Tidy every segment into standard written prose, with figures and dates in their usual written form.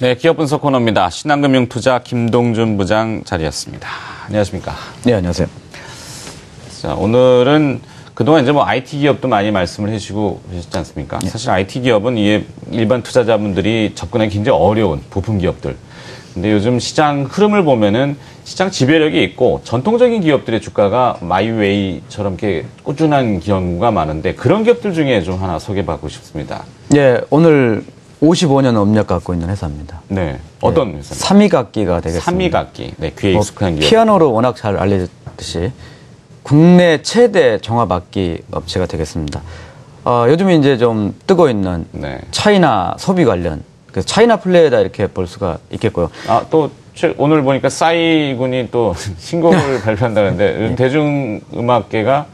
네, 기업 분석 코너입니다. 신한금융투자 김동준 부장 자리였습니다. 안녕하십니까? 네, 안녕하세요. 자, 오늘은 그동안 이제 뭐 IT 기업도 많이 말씀을 해주시고 계셨지 않습니까? 네. 사실 IT 기업은 이게 일반 투자자분들이 접근하기 굉장히 어려운 부품 기업들. 근데 요즘 시장 흐름을 보면은 시장 지배력이 있고 전통적인 기업들의 주가가 마이웨이처럼 이렇게 꾸준한 경우가 많은데 그런 기업들 중에 좀 하나 소개받고 싶습니다. 네, 오늘 55년 업력 갖고 있는 회사입니다. 네. 어떤 네, 회사입니까? 삼위각기가 되겠습니다. 삼위각기. 네, 귀에 익숙한 기업. 피아노로 워낙 잘 알려졌듯이 국내 최대 종합악기 업체가 되겠습니다. 요즘에 이제 좀 뜨고 있는 네. 차이나 소비 관련, 그래서 차이나 플레이다 이렇게 볼 수가 있겠고요. 또 오늘 보니까 싸이 군이 또 신곡을 발표한다는데 대중음악계가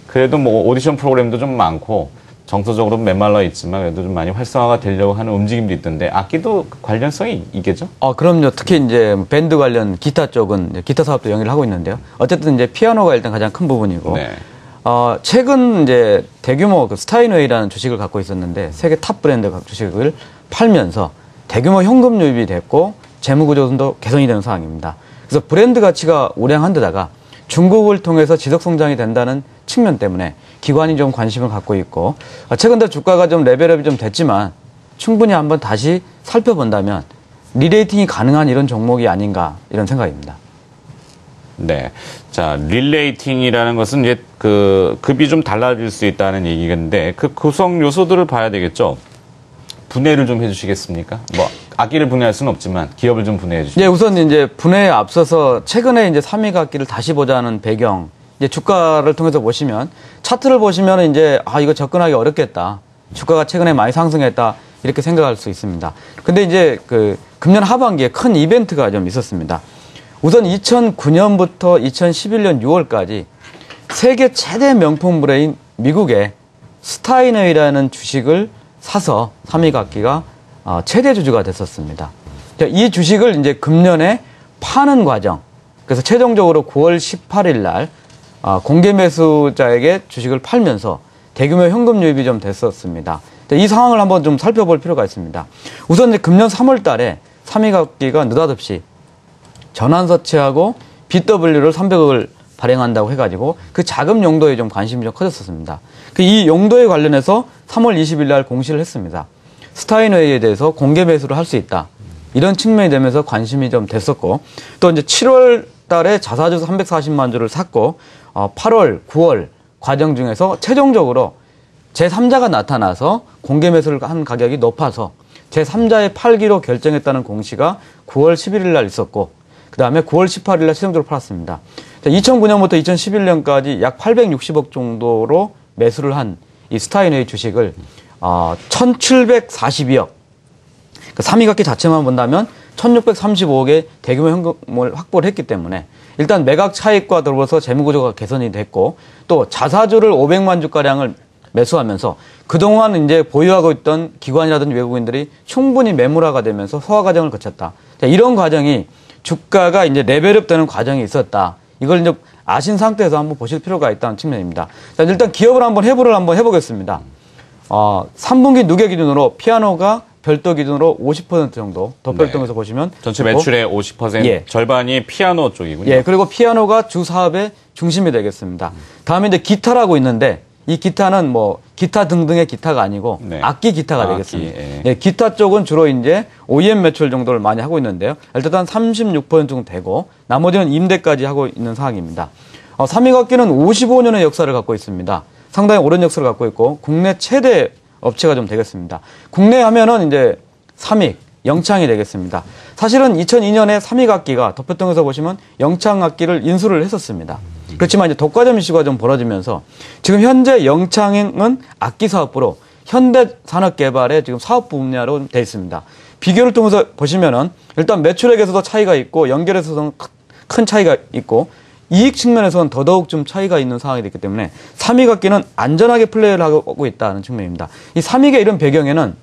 그래도 뭐 오디션 프로그램도 좀 많고 정서적으로 메말라 있지만 그래도 좀 많이 활성화가 되려고 하는 움직임도 있던데 악기도 관련성이 있겠죠? 그럼요. 특히 이제 밴드 관련 기타 쪽은 이제 기타 사업도 영위를 하고 있는데요. 어쨌든 이제 피아노가 일단 가장 큰 부분이고, 네. 최근 이제 대규모 그 스타인웨이라는 주식을 갖고 있었는데 세계 탑 브랜드 주식을 팔면서 대규모 현금 유입이 됐고 재무 구조도 개선이 되는 상황입니다. 그래서 브랜드 가치가 우량한 데다가 중국을 통해서 지속 성장이 된다는 측면 때문에 기관이 좀 관심을 갖고 있고, 최근 들어 주가가 좀 레벨업이 좀 됐지만 충분히 한번 다시 살펴본다면 리레이팅이 가능한 이런 종목이 아닌가 이런 생각입니다. 네. 자, 릴레이팅이라는 것은 이제 그 급이 좀 달라질 수 있다는 얘기인데 그 구성 요소들을 봐야 되겠죠. 분해를 좀 해주시겠습니까? 뭐 악기를 분해할 수는 없지만 기업을 좀 분해해 주시죠. 네, 우선 이제 분해에 앞서서 최근에 이제 삼위각기를 다시 보자는 배경, 이제 주가를 통해서 보시면 차트를 보시면 이제 이거 접근하기 어렵겠다. 주가가 최근에 많이 상승했다. 이렇게 생각할 수 있습니다. 근데 이제 그 금년 하반기에 큰 이벤트가 좀 있었습니다. 우선 2009년부터 2011년 6월까지 세계 최대 명품 브레인 미국의 스타인웨이라는 주식을 사서 삼위각기가 최대 주주가 됐었습니다. 이 주식을 이제 금년에 파는 과정, 그래서 최종적으로 9월 18일 날 공개 매수자에게 주식을 팔면서 대규모 현금 유입이 좀 됐었습니다. 이 상황을 한번 좀 살펴볼 필요가 있습니다. 우선 이제 금년 3월 달에 삼위각기가 느닷없이 전환서치하고 BW를 300억을 발행한다고 해가지고 그 자금 용도에 좀 관심이 좀 커졌었습니다. 이 용도에 관련해서 3월 20일 날 공시를 했습니다. 스타인웨이에 대해서 공개 매수를 할 수 있다. 이런 측면이 되면서 관심이 좀 됐었고, 또 이제 7월 달에 자사주 340만 주를 샀고, 8월, 9월 과정 중에서 최종적으로 제3자가 나타나서 공개 매수를 한 가격이 높아서 제3자의 팔기로 결정했다는 공시가 9월 11일 날 있었고, 그 다음에 9월 18일 날 최종적으로 팔았습니다. 2009년부터 2011년까지 약 860억 정도로 매수를 한 이 스타인웨이 주식을 1,742억, 그러니까 삼위각기 자체만 본다면 1,635억의 대규모 현금을 확보를 했기 때문에 일단 매각 차익과 더불어서 재무구조가 개선이 됐고, 또 자사주를 500만 주가량을 매수하면서 그동안 이제 보유하고 있던 기관이라든지 외국인들이 충분히 매물화가 되면서 소화 과정을 거쳤다. 이런 과정이 주가가 이제 레벨업 되는 과정이 있었다. 이걸 이제 아신 상태에서 한번 보실 필요가 있다는 측면입니다. 자, 일단 기업을 한번 해부를 한번 해보겠습니다. 3분기 누계 기준으로 피아노가 별도 기준으로 50% 정도 덧별동에서 보시면 전체 매출의 50% 예. 절반이 피아노 쪽이군요. 예, 그리고 피아노가 주 사업의 중심이 되겠습니다. 다음에 이제 기타라고 있는데 이 기타는 뭐 기타 등등의 기타가 아니고 네. 악기 기타가 악기, 되겠습니다. 예. 예, 기타 쪽은 주로 이제 OEM 매출 정도를 많이 하고 있는데요. 일단 36% 정도 되고 나머지는 임대까지 하고 있는 상황입니다. 삼위각기는 55년의 역사를 갖고 있습니다. 상당히 오랜 역사를 갖고 있고 국내 최대 업체가 좀 되겠습니다. 국내 하면은 이제 삼익, 영창이 되겠습니다. 사실은 2002년에 삼위각기가 덮표통에서 보시면 영창악기를 인수를 했었습니다. 그렇지만 이제 독과점 이슈가 좀 벌어지면서 지금 현재 영창은 악기 사업부로 현대산업개발의 지금 사업부 분야로 되어 있습니다. 비교를 통해서 보시면은 일단 매출액에서도 차이가 있고 연결에서도 큰 차이가 있고 이익 측면에서는 더더욱 좀 차이가 있는 상황이 됐기 때문에 삼위각기는 안전하게 플레이를 하고 있다는 측면입니다. 이 삼익의 이런 배경에는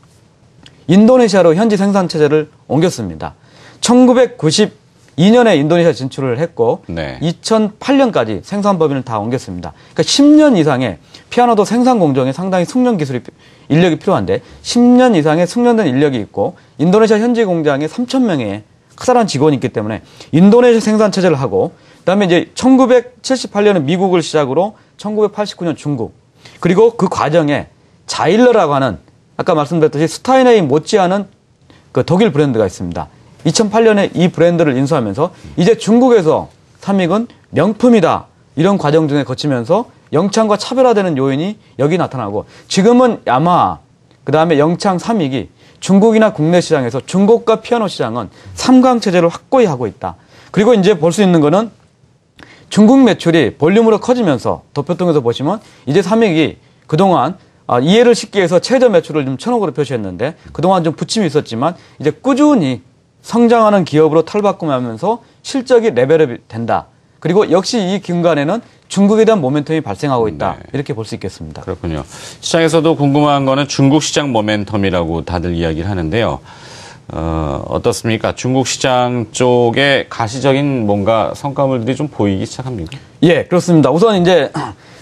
인도네시아로 현지 생산 체제를 옮겼습니다. 1992 2년에 인도네시아 진출을 했고 네. 2008년까지 생산 법인을 다 옮겼습니다. 그러니까 10년 이상의 피아노도 생산 공정에 상당히 숙련 기술이 인력이 필요한데 10년 이상의 숙련된 인력이 있고 인도네시아 현지 공장에 3,000명의 커다란 직원이 있기 때문에 인도네시아 생산 체제를 하고 그다음에 이제 1978년에 미국을 시작으로 1989년 중국 그리고 그 과정에 자일러라고 하는 아까 말씀드렸듯이 스타인웨이 못지않은 그 독일 브랜드가 있습니다. 2008년에 이 브랜드를 인수하면서 이제 중국에서 삼익은 명품이다. 이런 과정 중에 거치면서 영창과 차별화되는 요인이 여기 나타나고 지금은 야마하, 그다음에 영창, 삼익이 중국이나 국내 시장에서 중고가 피아노 시장은 삼강 체제를 확고히 하고 있다. 그리고 이제 볼 수 있는 거는 중국 매출이 볼륨으로 커지면서 도표 통해서 보시면 이제 삼익이 그동안 이해를 쉽게 해서 최저 매출을 좀 1,000억으로 표시했는데 그동안 좀 부침이 있었지만 이제 꾸준히 성장하는 기업으로 탈바꿈하면서 실적이 레벨업이 된다. 그리고 역시 이 기간에는 중국에 대한 모멘텀이 발생하고 있다. 네. 이렇게 볼 수 있겠습니다. 그렇군요. 시장에서도 궁금한 거는 중국 시장 모멘텀이라고 다들 이야기를 하는데요. 어떻습니까? 중국 시장 쪽에 가시적인 뭔가 성과물들이 좀 보이기 시작합니까? 예, 그렇습니다. 우선 이제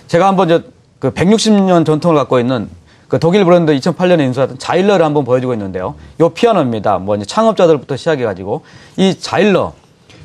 제가 한번 그 160년 전통을 갖고 있는 그 독일 브랜드 2008년에 인수했던 자일러를 한번 보여주고 있는데요. 요 피아노입니다. 뭐 이제 창업자들부터 시작해가지고 이 자일러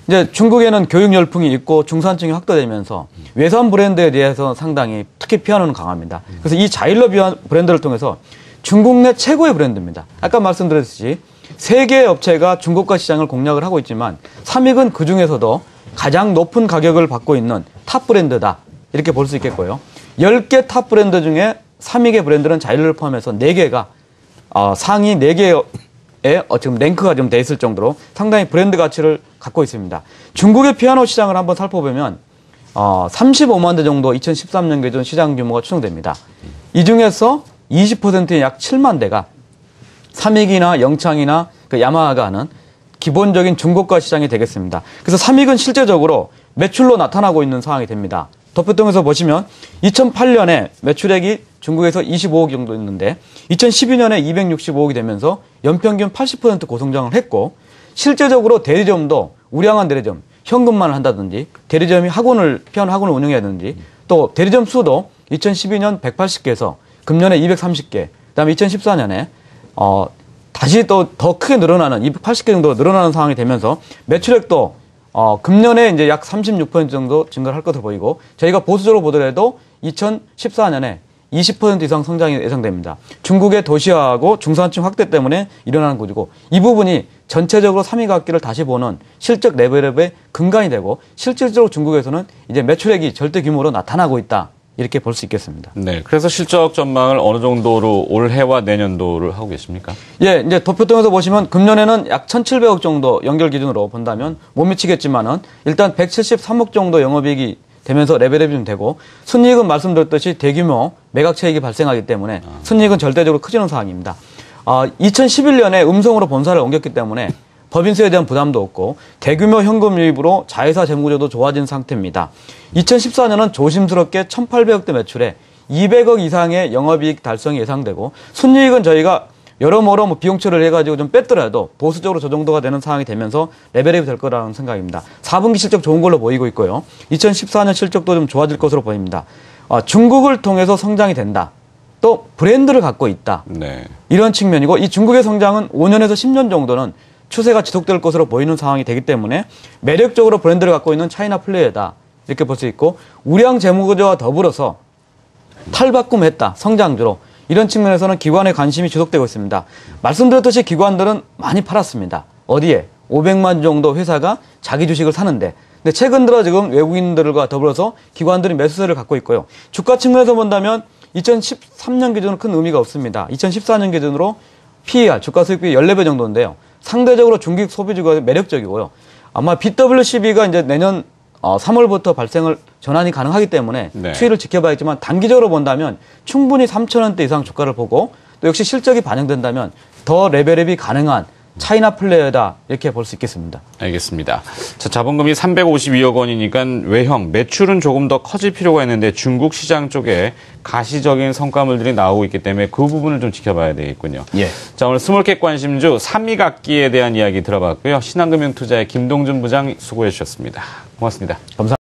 이제 중국에는 교육 열풍이 있고 중산층이 확대되면서 외산 브랜드에 대해서 상당히 특히 피아노는 강합니다. 그래서 이 자일러 브랜드를 통해서 중국 내 최고의 브랜드입니다. 아까 말씀드렸듯이 세 개의 업체가 중고가 시장을 공략을 하고 있지만 삼익은 그 중에서도 가장 높은 가격을 받고 있는 탑 브랜드다. 이렇게 볼 수 있겠고요. 10개 탑 브랜드 중에 삼익의 브랜드는 자일러를 포함해서 4개가 상위 4개의 지금 랭크가 좀 돼 있을 정도로 상당히 브랜드 가치를 갖고 있습니다. 중국의 피아노 시장을 한번 살펴보면 35만 대 정도 2013년 기준 시장 규모가 추정됩니다. 이 중에서 20%인 약 7만 대가 삼익이나 영창이나 그 야마하가 하는 기본적인 중고가 시장이 되겠습니다. 그래서 삼익은 실제적으로 매출로 나타나고 있는 상황이 됩니다. 도표통에서 보시면 2008년에 매출액이 중국에서 25억 정도 있는데 2012년에 265억이 되면서 연평균 80% 고성장을 했고 실제적으로 대리점도 우량한 대리점, 현금만을 한다든지 대리점이 피아노 학원을 운영해야되는지 또 대리점 수도 2012년 180개에서 금년에 230개, 그다음에 2014년에 다시 또 더 크게 늘어나는 280개 정도 늘어나는 상황이 되면서 매출액도 금년에 이제 약 36% 정도 증가를 할 것으로 보이고 저희가 보수적으로 보더라도 2014년에 20% 이상 성장이 예상됩니다. 중국의 도시화하고 중산층 확대 때문에 일어나는 구조고 이 부분이 전체적으로 삼익악기를 다시 보는 실적 레벨업의 근간이 되고 실질적으로 중국에서는 이제 매출액이 절대 규모로 나타나고 있다. 이렇게 볼 수 있겠습니다. 네. 그래서 실적 전망을 어느 정도로 올해와 내년도를 하고 계십니까? 예, 이제 도표통에서 보시면 금년에는 약 1,700억 정도 연결 기준으로 본다면 못 미치겠지만은 일단 173억 정도 영업이익이 되면서 레벨업이 좀 되고 순이익은 말씀드렸듯이 대규모 매각 차익이 발생하기 때문에 순이익은 절대적으로 커지는 상황입니다. 2011년에 음성으로 본사를 옮겼기 때문에 법인세에 대한 부담도 없고 대규모 현금 유입으로 자회사 재무구조도 좋아진 상태입니다. 2014년은 조심스럽게 1,800억대 매출에 200억 이상의 영업이익 달성이 예상되고 순이익은 저희가 여러모로 비용 처리를 해가지고 좀 뺐더라도 보수적으로 저 정도가 되는 상황이 되면서 레벨업이 될 거라는 생각입니다. 4분기 실적 좋은 걸로 보이고 있고요. 2014년 실적도 좀 좋아질 것으로 보입니다. 중국을 통해서 성장이 된다. 또 브랜드를 갖고 있다. 네. 이런 측면이고 이 중국의 성장은 5년에서 10년 정도는 추세가 지속될 것으로 보이는 상황이 되기 때문에 매력적으로 브랜드를 갖고 있는 차이나 플레이어다. 이렇게 볼 수 있고 우량 재무구조와 더불어서 탈바꿈했다. 성장주로. 이런 측면에서는 기관의 관심이 지속되고 있습니다. 말씀드렸듯이 기관들은 많이 팔았습니다. 어디에? 500만 정도 회사가 자기 주식을 사는데 근데 최근 들어 지금 외국인들과 더불어서 기관들이 매수세를 갖고 있고요. 주가 측면에서 본다면 2013년 기준으로 큰 의미가 없습니다. 2014년 기준으로 PER, 주가 수익비 14배 정도인데요. 상대적으로 중국 소비주가 매력적이고요. 아마 BWCB가 이제 내년 3월부터 발생을 전환이 가능하기 때문에 네. 추이를 지켜봐야겠지만 단기적으로 본다면 충분히 3,000원대 이상 주가를 보고 또 역시 실적이 반영된다면 더 레벨업이 가능한 차이나 플레이어다 이렇게 볼 수 있겠습니다. 알겠습니다. 자, 자본금이 352억 원이니까 외형, 매출은 조금 더 커질 필요가 있는데 중국 시장 쪽에 가시적인 성과물들이 나오고 있기 때문에 그 부분을 좀 지켜봐야 되겠군요. 예. 자, 오늘 스몰캡 관심주 삼미각기에 대한 이야기 들어봤고요. 신한금융투자의 김동준 부장 수고해 주셨습니다. 고맙습니다. 감사합니다.